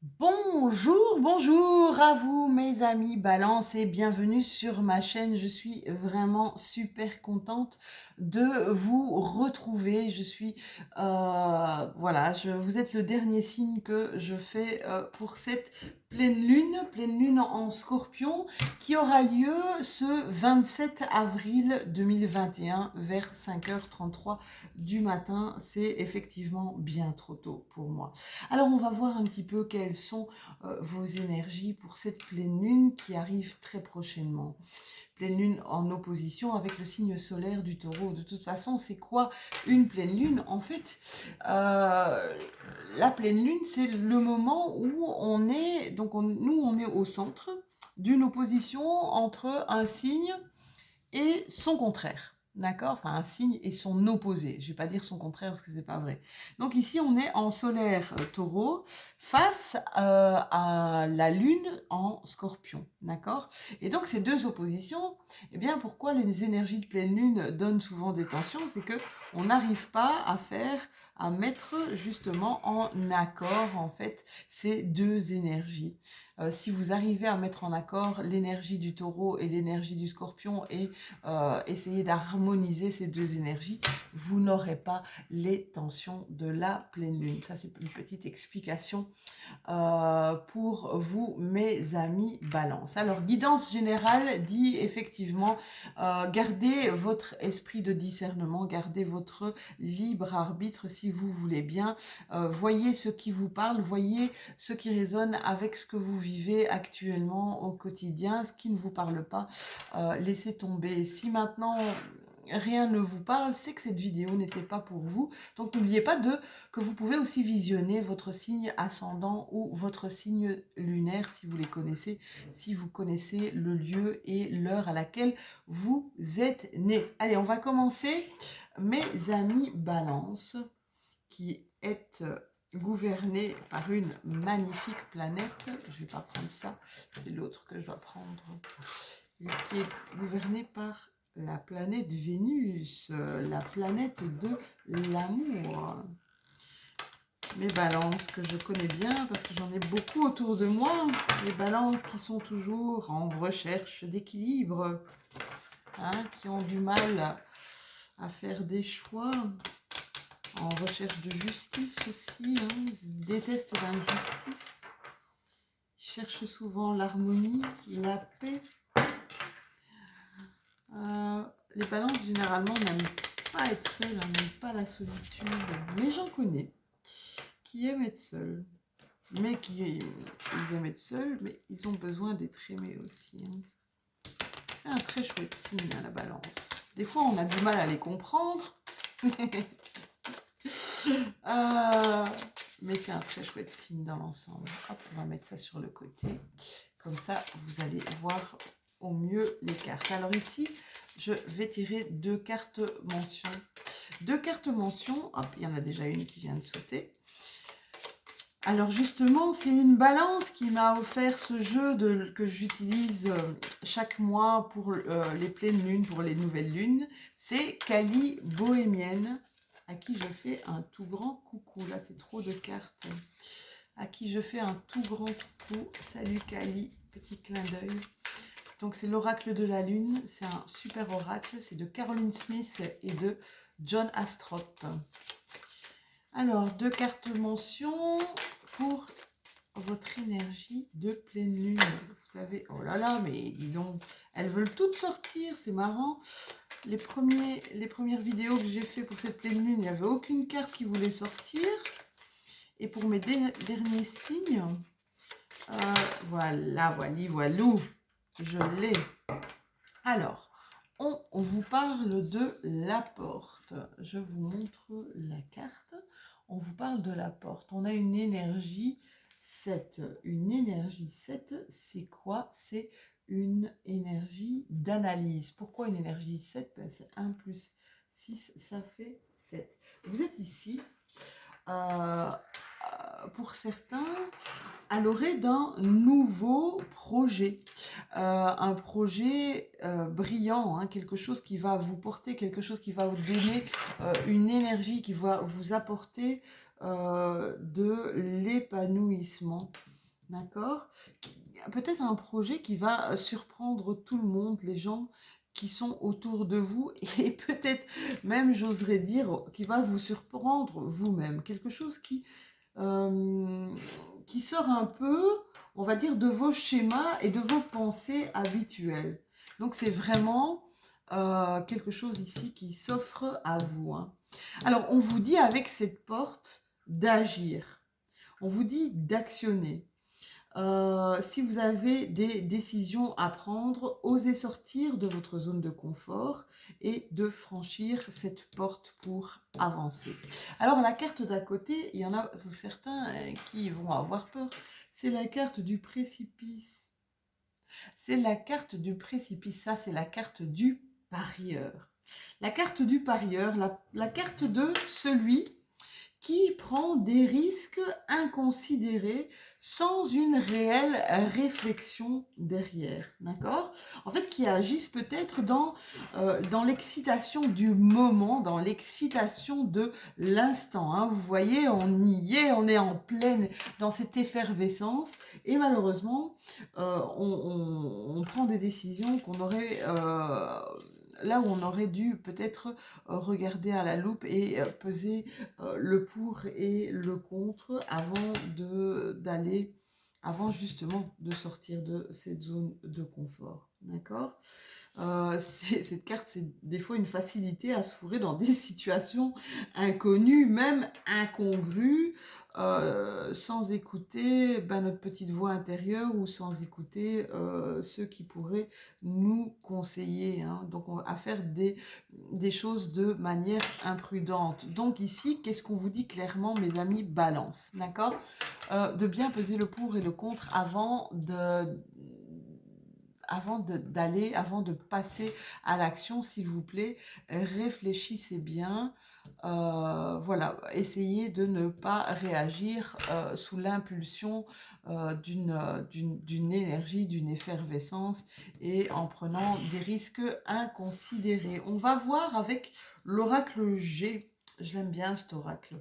Bonjour à vous mes amis Balance et bienvenue sur ma chaîne. Je suis vraiment super contente de vous retrouver. Vous êtes le dernier signe que je fais pour cette pleine lune en Scorpion qui aura lieu ce 27 avril 2021 vers 5h33 du matin. C'est effectivement bien trop tôt pour moi. Alors on va voir un petit peu quelles sont vos énergies pour cette pleine lune qui arrive très prochainement. Pleine lune en opposition avec le signe solaire du Taureau. De toute façon, c'est quoi une pleine lune? En fait, la pleine lune, c'est le moment où on est, nous on est au centre d'une opposition entre un signe et son contraire. D'accord? Enfin, un signe et son opposé. Je ne vais pas dire son contraire parce que c'est pas vrai. Donc ici, on est en solaire taureau face à la lune en scorpion. D'accord? Et donc, ces deux oppositions, eh bien, pourquoi les énergies de pleine lune donnent souvent des tensions? C'est que on n'arrive pas à mettre justement en accord, en fait, ces deux énergies. Si vous arrivez à mettre en accord l'énergie du taureau et l'énergie du scorpion et essayer d'harmoniser ces deux énergies, vous n'aurez pas les tensions de la pleine lune. Ça, c'est une petite explication pour vous, mes amis Balance. Alors, guidance générale dit effectivement, gardez votre esprit de discernement, gardez votre libre arbitre si vous voulez bien. Voyez ce qui vous parle, voyez ce qui résonne avec ce que vous vivez actuellement au quotidien, ce qui ne vous parle pas, laissez tomber. Si maintenant rien ne vous parle, c'est que cette vidéo n'était pas pour vous. Donc n'oubliez pas que vous pouvez aussi visionner votre signe ascendant ou votre signe lunaire si vous les connaissez, si vous connaissez le lieu et l'heure à laquelle vous êtes né. Allez, on va commencer, mes amis Balance, qui êtes gouverné par une magnifique planète. Je ne vais pas prendre ça, c'est l'autre que je dois prendre, qui est gouverné par la planète Vénus, la planète de l'amour. Mes balances que je connais bien parce que j'en ai beaucoup autour de moi, les balances qui sont toujours en recherche d'équilibre, hein, qui ont du mal à faire des choix, en recherche de justice aussi, hein, ils détestent l'injustice, ils cherchent souvent l'harmonie, la paix. Les balances généralement n'aiment pas être seuls, hein, n'aiment pas la solitude, mais j'en connais qui aiment être seuls, mais ils aiment être seuls, mais ils ont besoin d'être aimés aussi, hein. C'est un très chouette signe, hein, la balance. Des fois on a du mal à les comprendre, mais c'est un très chouette signe dans l'ensemble. Hop, on va mettre ça sur le côté, comme ça vous allez voir au mieux les cartes. Alors ici, je vais tirer deux cartes mentions. Deux cartes mentions, hop, il y en a déjà une qui vient de sauter. Alors justement, c'est une balance qui m'a offert ce jeu que j'utilise chaque mois pour les pleines lunes, pour les nouvelles lunes. C'est Kali Bohémienne, à qui je fais un tout grand coucou. Là, c'est trop de cartes. À qui je fais un tout grand coucou. Salut Kali, petit clin d'œil. Donc c'est l'oracle de la lune, c'est un super oracle, c'est de Caroline Smith et de John Astrop. Alors, deux cartes mentions pour votre énergie de pleine lune. Vous savez, oh là là, mais dis donc, elles veulent toutes sortir, c'est marrant. Les premières vidéos que j'ai fait pour cette pleine lune, il n'y avait aucune carte qui voulait sortir. Et pour mes derniers signes, voilà, voilou, je l'ai. Alors, on vous parle de la porte. Je vous montre la carte. On vous parle de la porte. On a une énergie 7. Une énergie 7, c'est quoi? C'est une énergie d'analyse. Pourquoi une énergie 7? Ben, c'est 1 plus 6, ça fait 7. Vous êtes ici, pour certains, à l'orée d'un nouveau projet. Un projet brillant, hein, quelque chose qui va vous porter, quelque chose qui va vous donner une énergie, qui va vous apporter de l'épanouissement. d'accord? Peut-être un projet qui va surprendre tout le monde, les gens qui sont autour de vous, et peut-être même, j'oserais dire, qui va vous surprendre vous-même. Quelque chose euh, qui sort un peu, on va dire, de vos schémas et de vos pensées habituelles. Donc c'est vraiment quelque chose ici qui s'offre à vous, hein. Alors on vous dit avec cette porte d'agir, on vous dit d'actionner. Si vous avez des décisions à prendre, osez sortir de votre zone de confort et de franchir cette porte pour avancer. Alors la carte d'à côté, il y en a certains qui vont avoir peur. C'est la carte du précipice. C'est la carte du précipice, ça c'est la carte du parieur. La carte du parieur, la carte de celui qui prend des risques inconsidérés sans une réelle réflexion derrière, d'accord? En fait, qui agissent peut-être dans l'excitation du moment, dans l'excitation de l'instant, hein. Vous voyez, on y est, on est en pleine dans cette effervescence et malheureusement, on prend des décisions qu'on aurait... là où on aurait dû peut-être regarder à la loupe et peser le pour et le contre avant justement de sortir de cette zone de confort. D'accord? Cette carte, c'est des fois une facilité à se fourrer dans des situations inconnues, même incongrues, sans écouter notre petite voix intérieure ou sans écouter ceux qui pourraient nous conseiller, hein. Donc, à faire des choses de manière imprudente. Donc ici, qu'est-ce qu'on vous dit clairement, mes amis? Balance, d'accord? De bien peser le pour et le contre avant de passer à l'action, s'il vous plaît, réfléchissez bien. Voilà, essayez de ne pas réagir sous l'impulsion d'une énergie, d'une effervescence et en prenant des risques inconsidérés. On va voir avec l'oracle G. Je l'aime bien cet oracle.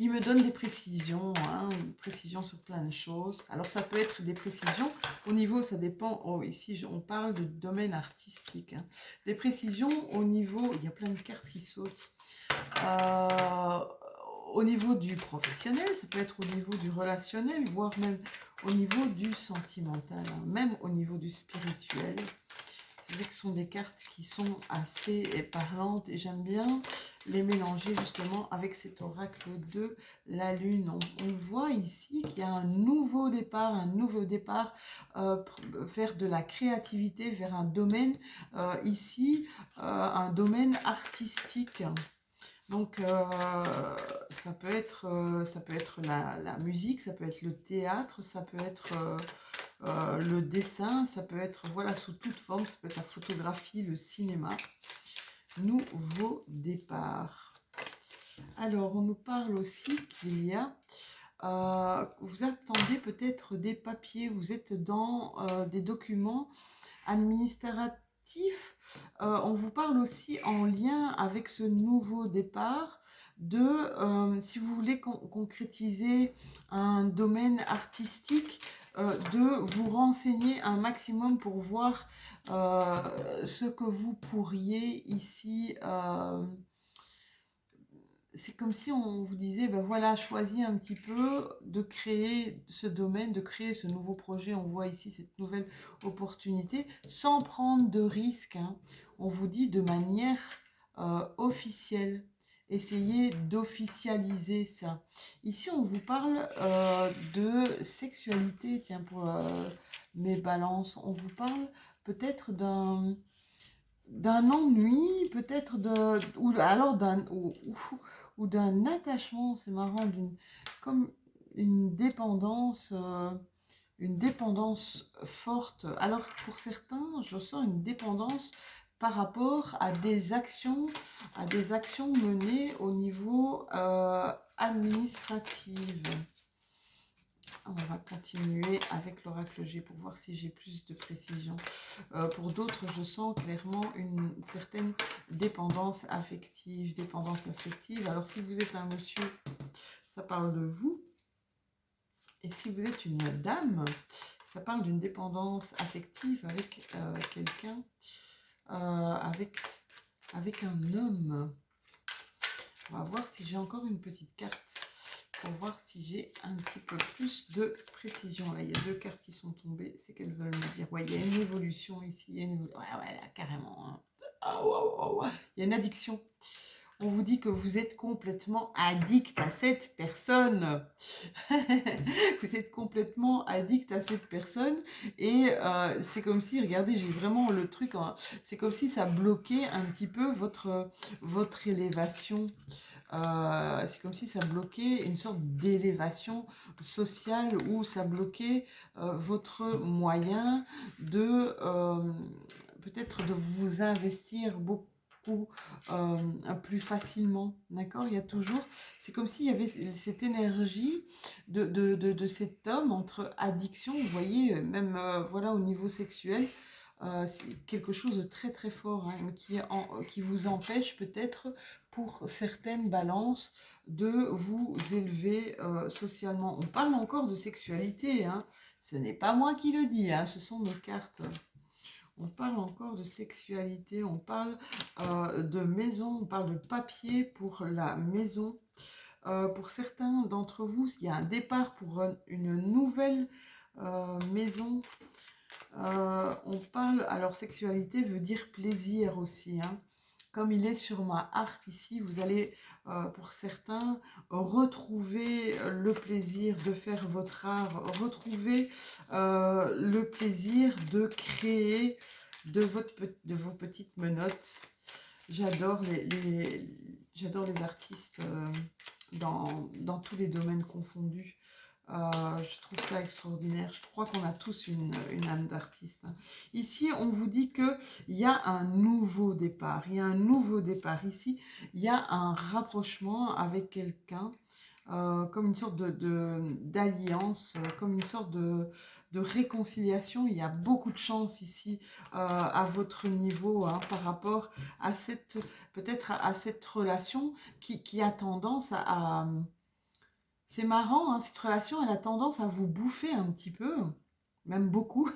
Il me donne des précisions, hein, des précisions sur plein de choses. Alors ça peut être des précisions au niveau, ça dépend, oh ici on parle de domaine artistique, hein. Des précisions au niveau, il y a plein de cartes qui sautent, euh, au niveau du professionnel, ça peut être au niveau du relationnel, voire même au niveau du sentimental, hein, même au niveau du spirituel. C'est vrai que ce sont des cartes qui sont assez parlantes et j'aime bien les mélanger justement avec cet oracle de la lune. On voit ici qu'il y a un nouveau départ vers de la créativité, vers un domaine, ici, un domaine artistique. Donc ça peut être la musique, ça peut être le théâtre, ça peut être le dessin, ça peut être voilà sous toute forme, ça peut être la photographie, le cinéma. Nouveau départ. Alors on nous parle aussi qu'il y a vous attendez peut-être des papiers, vous êtes dans des documents administratifs. On vous parle aussi en lien avec ce nouveau départ si vous voulez concrétiser un domaine artistique, de vous renseigner un maximum pour voir ce que vous pourriez ici... c'est comme si on vous disait, ben voilà, choisis un petit peu de créer ce domaine, de créer ce nouveau projet. On voit ici cette nouvelle opportunité sans prendre de risques, hein. On vous dit de manière officielle. Essayez d'officialiser ça. Ici, on vous parle de sexualité. Tiens, pour mes balances, on vous parle peut-être d'un ennui, peut-être ou alors ou d'un attachement, c'est marrant, comme une dépendance forte. Alors pour certains, je sens une dépendance par rapport à des actions menées au niveau administratif. On va continuer avec l'oracle G pour voir si j'ai plus de précision. Pour d'autres, je sens clairement une certaine dépendance affective. Alors, si vous êtes un monsieur, ça parle de vous. Et si vous êtes une dame, ça parle d'une dépendance affective avec quelqu'un, avec un homme. On va voir si j'ai encore une petite carte pour voir si j'ai un petit peu plus de précision. Là, il y a 2 cartes qui sont tombées. C'est qu'elles veulent me dire, ouais, il y a une évolution ici. Il y a une ouais, là, carrément. Hein. Ah, ouais. Il y a une addiction. On vous dit que vous êtes complètement addict à cette personne. Vous êtes complètement addict à cette personne. Et c'est comme si, regardez, j'ai vraiment le truc, hein, c'est comme si ça bloquait un petit peu votre élévation. C'est comme si ça bloquait une sorte d'élévation sociale ou ça bloquait votre moyen de peut-être de vous investir beaucoup plus facilement, d'accord? Il y a toujours, c'est comme s'il y avait cette énergie de cet homme entre addiction, vous voyez, même voilà au niveau sexuel, c'est quelque chose de très très fort hein, qui vous empêche peut-être pour certaines balances de vous élever socialement. On parle encore de sexualité, hein. Ce n'est pas moi qui le dis, hein, ce sont mes cartes. On parle encore de sexualité, on parle de maison, on parle de papier pour la maison. Pour certains d'entre vous, il y a un départ pour une nouvelle maison. On parle, alors sexualité veut dire plaisir aussi, hein. Comme il est sur ma harpe ici, vous allez, pour certains, retrouver le plaisir de faire votre art, retrouver le plaisir de créer de vos petites menottes. J'adore j'adore les artistes dans tous les domaines confondus. Je trouve ça extraordinaire. Je crois qu'on a tous une âme d'artiste. Hein. Ici, on vous dit qu'il y a un nouveau départ. Il y a un nouveau départ. Ici, il y a un rapprochement avec quelqu'un, comme une sorte d'alliance, comme une sorte de réconciliation. Il y a beaucoup de chance ici à votre niveau hein, par rapport à cette, peut-être à cette relation qui a tendance à c'est marrant, hein, cette relation, elle a tendance à vous bouffer un petit peu, même beaucoup.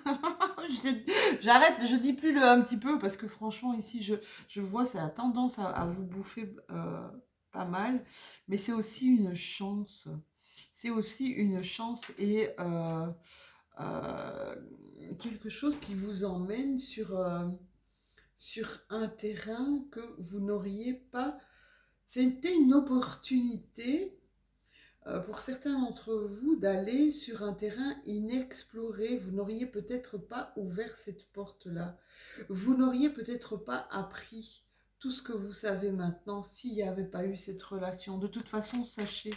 J'arrête, je dis plus le un petit peu parce que franchement, ici, je vois, ça a tendance à vous bouffer pas mal, mais c'est aussi une chance. C'est aussi une chance et euh, quelque chose qui vous emmène sur un terrain que vous n'auriez pas. C'était une opportunité pour certains d'entre vous d'aller sur un terrain inexploré. Vous n'auriez peut-être pas ouvert cette porte-là. Vous n'auriez peut-être pas appris tout ce que vous savez maintenant s'il n'y avait pas eu cette relation. De toute façon, sachez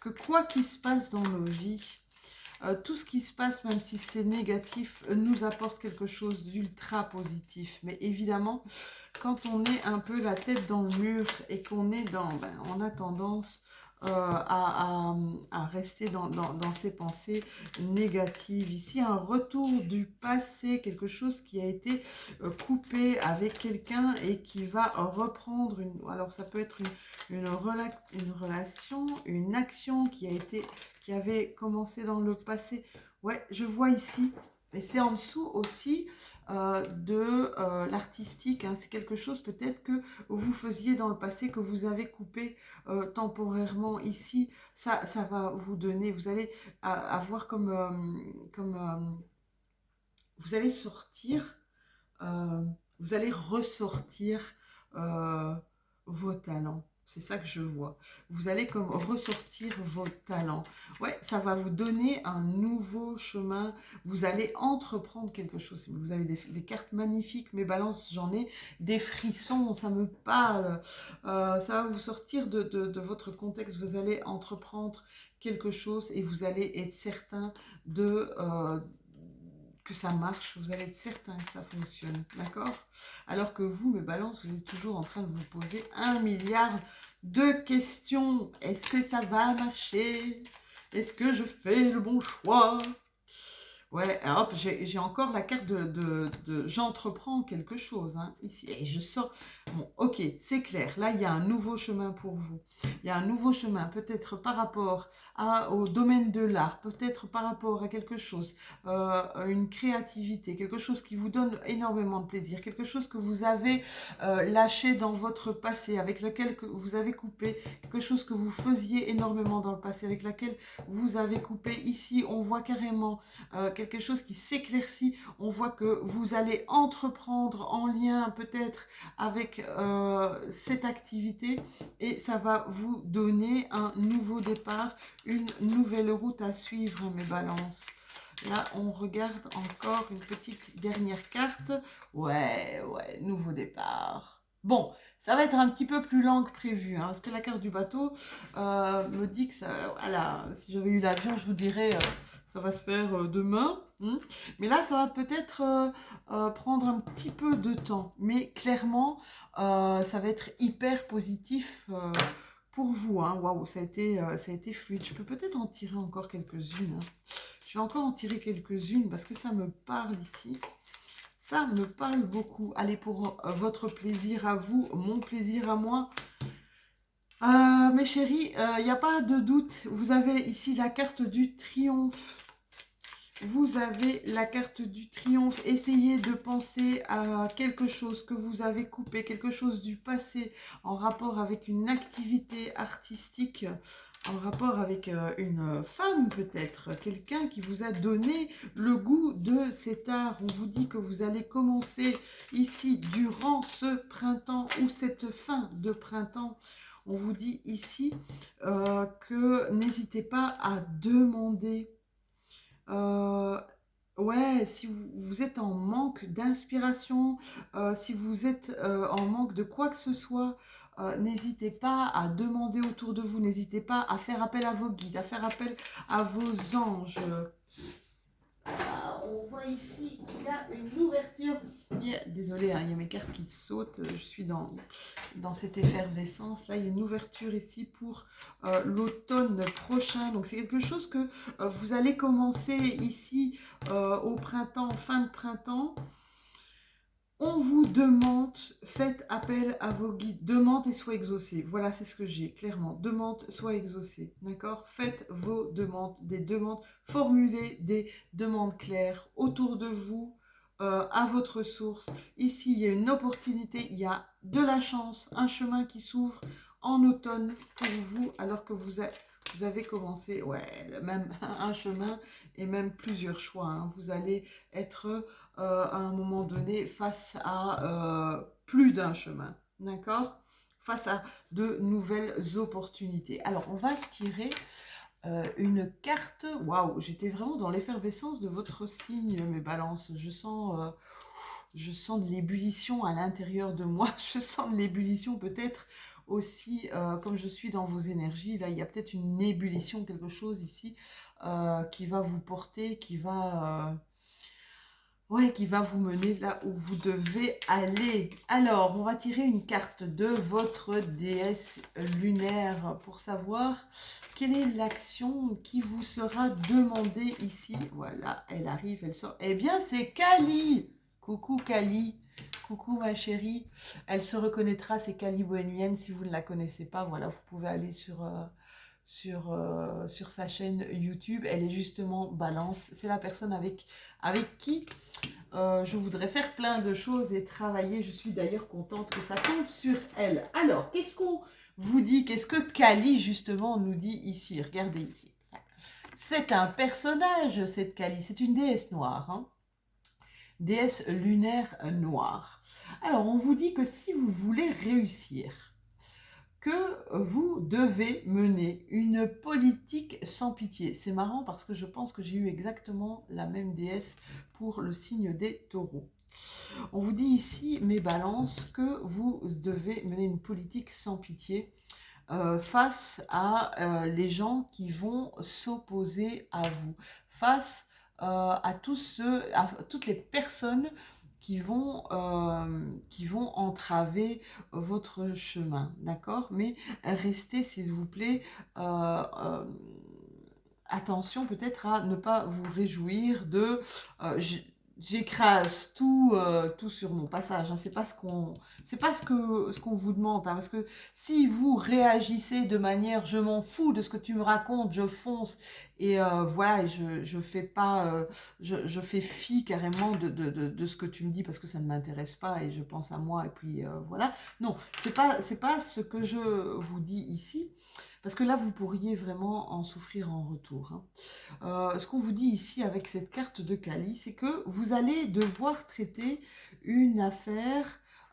que quoi qu'il se passe dans nos vies, tout ce qui se passe, même si c'est négatif, nous apporte quelque chose d'ultra positif. Mais évidemment, quand on est un peu la tête dans le mur et qu'on est on a tendance à rester dans ses pensées négatives. Ici, un retour du passé, quelque chose qui a été coupé avec quelqu'un et qui va reprendre alors ça peut être une relation, une action qui avait commencé dans le passé. Ouais, je vois ici. Et c'est en dessous aussi de l'artistique. Hein. C'est quelque chose peut-être que vous faisiez dans le passé, que vous avez coupé temporairement. Ici, ça va vous donner, vous allez avoir vous allez sortir, vous allez ressortir vos talents. C'est ça que je vois. Vous allez comme ressortir vos talents. Ouais, ça va vous donner un nouveau chemin. Vous allez entreprendre quelque chose. Vous avez des cartes magnifiques. Mes balances, j'en ai des frissons. Ça me parle. Ça va vous sortir de votre contexte. Vous allez entreprendre quelque chose et vous allez être certain que ça marche, vous allez être certain que ça fonctionne, d'accord? Alors que vous, mes balances, vous êtes toujours en train de vous poser 1 milliard de questions. Est-ce que ça va marcher? Est-ce que je fais le bon choix? Ouais, hop, j'ai encore la carte de j'entreprends quelque chose, hein, ici. Et je sors. Bon, ok, c'est clair. Là, il y a un nouveau chemin pour vous. Il y a un nouveau chemin, peut-être par rapport au domaine de l'art, peut-être par rapport à quelque chose, une créativité, quelque chose qui vous donne énormément de plaisir, quelque chose que vous avez lâché dans votre passé, avec lequel vous avez coupé, quelque chose que vous faisiez énormément dans le passé, avec laquelle vous avez coupé. Ici, on voit carrément quelque chose qui s'éclaircit. On voit que vous allez entreprendre en lien peut-être avec cette activité et ça va vous donner un nouveau départ, une nouvelle route à suivre, mes balances. Là, on regarde encore une petite dernière carte. Ouais, nouveau départ. Bon, ça va être un petit peu plus lent que prévu, hein, parce que la carte du bateau me dit que ça... Voilà, si j'avais eu l'avion, je vous dirais, ça va se faire demain. Mais là, ça va peut-être prendre un petit peu de temps. Mais clairement, ça va être hyper positif pour vous. Hein. Waouh, ça a été fluide. Je peux peut-être en tirer encore quelques-unes. Hein. Je vais encore en tirer quelques-unes parce que ça me parle ici. Ça me parle beaucoup. Allez, pour votre plaisir à vous, mon plaisir à moi. Mes chéris, il n'y a pas de doute. Vous avez ici la carte du triomphe. Vous avez la carte du triomphe. Essayez de penser à quelque chose que vous avez coupé, quelque chose du passé en rapport avec une activité artistique, en rapport avec une femme peut-être, quelqu'un qui vous a donné le goût de cet art. On vous dit que vous allez commencer ici durant ce printemps ou cette fin de printemps. On vous dit ici que n'hésitez pas à demander. Ouais, si vous êtes en manque d'inspiration, si vous êtes en manque de quoi que ce soit, n'hésitez pas à demander autour de vous, n'hésitez pas à faire appel à vos guides, à faire appel à vos anges. On voit ici qu'il y a une ouverture. Désolée, hein, il y a mes cartes qui sautent, je suis dans cette effervescence. Là, il y a une ouverture ici pour l'automne prochain. Donc, c'est quelque chose que vous allez commencer ici au printemps, fin de printemps. On vous demande, faites appel à vos guides, demande et sois exaucé. Voilà, c'est ce que j'ai, clairement. Demande, sois exaucé. D'accord? Faites vos demandes, des demandes, formulez des demandes claires autour de vous, à votre source. Ici, il y a une opportunité, il y a de la chance, un chemin qui s'ouvre en automne pour vous, alors que vous avez commencé, ouais, même un chemin et même plusieurs choix. Hein. Vous allez être à un moment donné face à plus d'un chemin, d'accord? Face à de nouvelles opportunités. Alors, on va tirer une carte. Waouh, j'étais vraiment dans l'effervescence de votre signe, mes balances. Je sens de l'ébullition à l'intérieur de moi. Je sens de l'ébullition peut-être aussi, comme je suis dans vos énergies. Là, il y a peut-être une ébullition, quelque chose ici qui va vous porter, qui va vous mener là où vous devez aller. Alors, on va tirer une carte de votre déesse lunaire pour savoir quelle est l'action qui vous sera demandée ici. Voilà, elle arrive, elle sort. Eh bien, c'est Kali. Coucou Kali. Coucou ma chérie. Elle se reconnaîtra, c'est Kali bohémienne. Si vous ne la connaissez pas, voilà, vous pouvez aller sur sa chaîne YouTube. Elle est justement Balance. C'est la personne avec qui je voudrais faire plein de choses et travailler. Je suis d'ailleurs contente que ça tombe sur elle. Alors, qu'est-ce qu'on vous dit? Qu'est-ce que Kali, justement, nous dit ici? Regardez ici. C'est un personnage, cette Kali. C'est une déesse noire. Hein, déesse lunaire noire. Alors, on vous dit que si vous voulez réussir, que vous devez mener une politique sans pitié. C'est marrant parce que je pense que j'ai eu exactement la même déesse pour le signe des taureaux. On vous dit ici, mes balances, que vous devez mener une politique sans pitié face à les gens qui vont s'opposer à vous, face à toutes les personnes qui vont entraver votre chemin, d'accord? Mais restez, s'il vous plaît, attention peut-être à ne pas vous réjouir de j'écrase tout, tout sur mon passage, hein. C'est pas ce qu'on vous demande, hein, parce que si vous réagissez de manière je m'en fous de ce que tu me racontes, je fonce et voilà, et je fais pas, je fais fi carrément de ce que tu me dis parce que ça ne m'intéresse pas et je pense à moi et puis voilà. Non, c'est pas ce que je vous dis ici. Parce que là, vous pourriez vraiment en souffrir en retour, hein. Ce qu'on vous dit ici avec cette carte de Kali, c'est que vous allez devoir traiter une affaire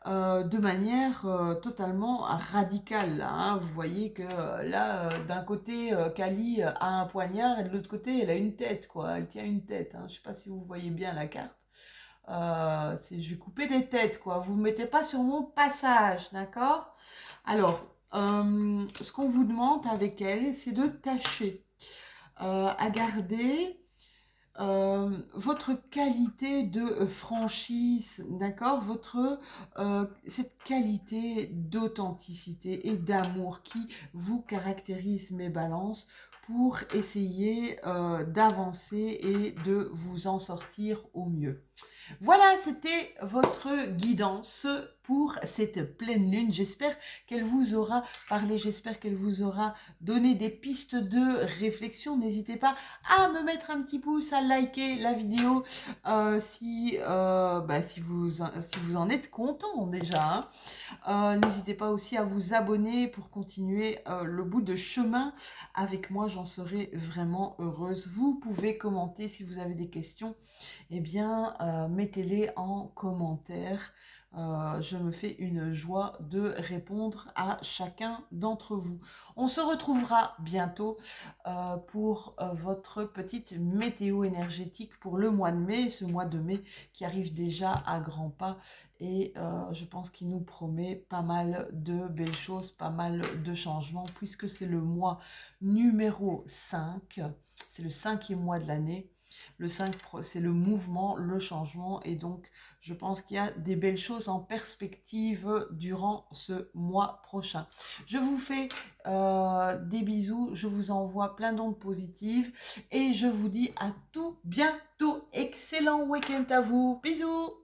de manière totalement radicale, là, hein. Vous voyez que là, d'un côté, Kali a un poignard et de l'autre côté, elle a une tête, quoi. Elle tient une tête, hein. Je ne sais pas si vous voyez bien la carte. Je vais couper des têtes, quoi. Vous ne mettez pas sur mon passage, d'accord? Alors, ce qu'on vous demande avec elle, c'est de tâcher à garder votre qualité de franchise, d'accord? Cette qualité d'authenticité et d'amour qui vous caractérise, mes balances, pour essayer d'avancer et de vous en sortir au mieux. Voilà, c'était votre guidance pour cette pleine lune. J'espère qu'elle vous aura parlé, j'espère qu'elle vous aura donné des pistes de réflexion. N'hésitez pas à me mettre un petit pouce, à liker la vidéo si vous en êtes content déjà, hein. N'hésitez pas aussi à vous abonner pour continuer le bout de chemin avec moi, j'en serai vraiment heureuse. Vous pouvez commenter si vous avez des questions, eh bien mettez-les en commentaire. Je me fais une joie de répondre à chacun d'entre vous. On se retrouvera bientôt pour votre petite météo énergétique pour le mois de mai, ce mois de mai qui arrive déjà à grands pas et je pense qu'il nous promet pas mal de belles choses, pas mal de changements puisque c'est le mois numéro 5, c'est le 5e mois de l'année. Le 5, c'est le mouvement, le changement et donc je pense qu'il y a des belles choses en perspective durant ce mois prochain. Je vous fais des bisous, je vous envoie plein d'ondes positives et je vous dis à tout bientôt. Excellent week-end à vous. Bisous!